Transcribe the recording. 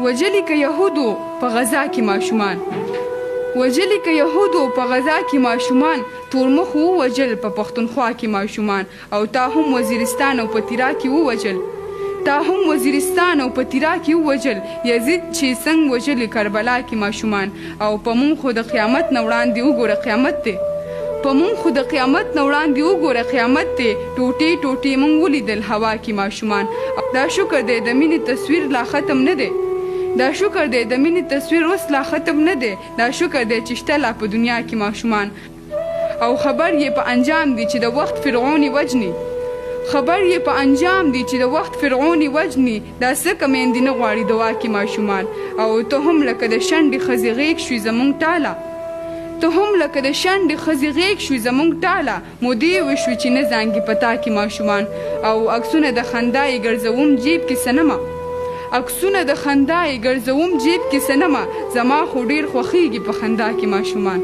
وجلی که یهودو په غزا کې ماشومان وجلی که یهودو په غزا کې ماشومان ټول مخ ووجل په پښتونخوا کې ماشومان او تا هم وزیرستان او په تیرا کې ووجل یزید چې څنګه وجل کربلا کې ماشومان او په مونږ خو د قیامت نه وړاندې وګوره قیامت دی ټوټې ټوټې مونږ ولیدل هوا کې ماشومان دا شکر دی د مینې تصویر لا ختم نه دی دا شکر دی د مینې تصویر اوس لا ختم نه دی دا شکر دی چې شته لا په دنیا کې ماشومان او خبر یې په انجام دی چې د وخت فرعوني وجني دا څه کمیندې نه غواړي دوا کې ماشومان او ته هم لکه د شنډې ښځې غیږ شوې زمونږ ټاله مودې وشوې چې نه زانګي پتا کې ماشومان او عکسونه د خندا یې ګرځوم جیب کې سنمه زما خو ډیر خوښیږي په خندا کې ماشومان